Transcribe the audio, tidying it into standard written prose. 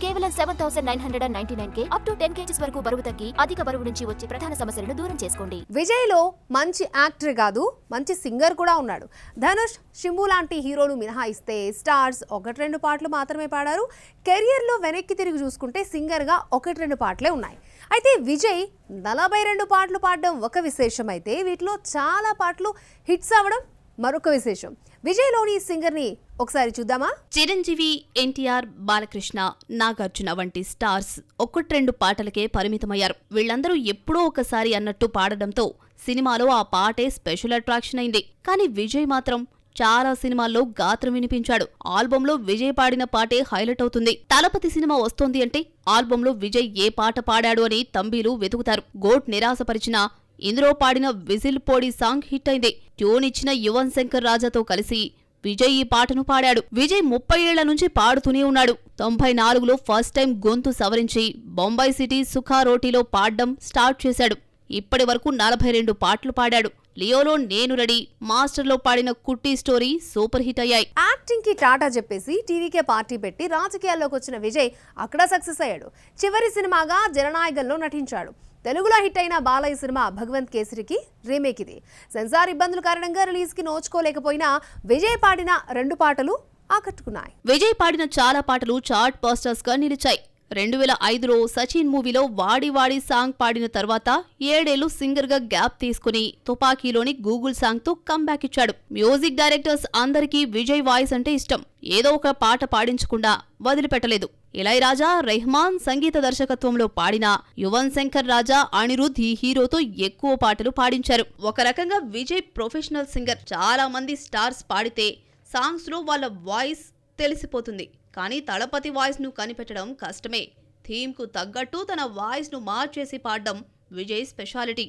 కేవలం 7,999K up to 10 kgs వరకు బరువు తగ్గి అధిక బరువు నుంచి వచ్చే ప్రధాన సమస్యలను దూరం చేసుకోండి. విజయ్లో మంచి యాక్టర్ కాదు, మంచి సింగర్ కూడా ఉన్నాడు. ధనుష్, శింబు లాంటి హీరోలు మినహాయిస్తే స్టార్స్ 1-2 పాటలు మాత్రమే పాడారు. కెరియర్లో వెనక్కి తిరిగి చూసుకుంటే సింగర్గా 1-2 పాటలే ఉన్నాయి. అయితే విజయ్ 42 పాటలు పాడడం ఒక విశేషం అయితే వీటిలో చాలా పాటలు హిట్స్ అవ్వడం మరొక విశేషం. విజయ్లోని సింగర్ని ఒకసారి చూద్దామా? చిరంజీవి, ఎన్టీఆర్, బాలకృష్ణ, నాగార్జున వంటి స్టార్స్ 1-2 పాటలకే పరిమితమయ్యారు. వీళ్లందరూ ఎప్పుడో ఒకసారి అన్నట్టు పాడడంతో సినిమాలో ఆ పాటే స్పెషల్ అట్రాక్షన్ అయింది. కానీ విజయ్ మాత్రం చాలా సినిమాల్లో గాత్రం వినిపించాడు. ఆల్బంలో విజయ్ పాడిన పాటే హైలైట్ అవుతుంది. తలపతి సినిమా వస్తోంది అంటే ఆల్బంలో విజయ్ ఏ పాట పాడాడు అని తంబీలు వెతుకుతారు. గోట్ నిరాశపరిచిన ఇందులో పాడిన విజిల్ పోడి సాంగ్ హిట్ అయింది. ట్యూన్ ఇచ్చిన యువన్ శంకర్ రాజాతో కలిసి విజయ్ ఈ పాటను పాడాడు. విజయ్ 30 ఏళ్ల నుంచి పాడుతూనే ఉన్నాడు. 94లో ఫస్ట్ టైం గొంతు సవరించి బొంబాయి సిటీ సుఖారోటీలో పాడ్డం స్టార్ట్ చేశాడు. ఇప్పటి వరకు 42 పాటలు పాడాడు. లియోలో నేను రెడీ, మాస్టర్లో పాడిన కుట్టి స్టోరీ సూపర్ హిట్ అయ్యాయి. యాక్టింగ్ కి టాటా చెప్పేసి టీవీకే పార్టీ పెట్టి రాజకీయాల్లోకి వచ్చిన విజయ్ అక్కడ సక్సెస్ అయ్యాడు. చివరి సినిమాగా జననాయకంలో నటించాడు. తెలుగులో హిట్ అయిన బాలయ్య సినిమా భగవంత్ కేసరికి రీమేక్ ఇది. సెన్సార్ ఇబ్బందుల కారణంగా రిలీజ్ కి నోచుకోలేకపోయినా విజయ్ పాడిన 2 పాటలు ఆకట్టుకున్నాయి. విజయ్ పాడిన చాలా పాటలు చార్ట్ బస్టర్స్ గా నిలిచాయి. 2005లో సచిన్ మూవీలో వాడి వాడి సాంగ్ పాడిన తర్వాత 7 ఏళ్లు సింగర్ గా గ్యాప్ తీసుకుని తుపాకీలోని గూగుల్ సాంగ్ తో కంబ్యాక్ ఇచ్చాడు. మ్యూజిక్ డైరెక్టర్స్ అందరికీ విజయ్ వాయిస్ అంటే ఇష్టం. ఏదో ఒక పాట పాడించకుండా వదిలిపెట్టలేదు. ఇళయరాజా, రెహమాన్ సంగీత దర్శకత్వంలో పాడిన యువన్ శంకర్ రాజా, అనిరుద్ధ్ ఈ హీరోతో ఎక్కువ పాటలు పాడించారు. ఒక రకంగా విజయ్ ప్రొఫెషనల్ సింగర్. చాలా మంది స్టార్స్ పాడితే సాంగ్స్ లో వాళ్ళ వాయిస్ తెలిసిపోతుంది. కానీ తలపతి వాయిస్ ను కనిపెట్టడం కష్టమే. థీమ్ కు తగ్గట్టు తన వాయిస్ ను మార్చేసి పాడడం విజయ్ స్పెషాలిటీ.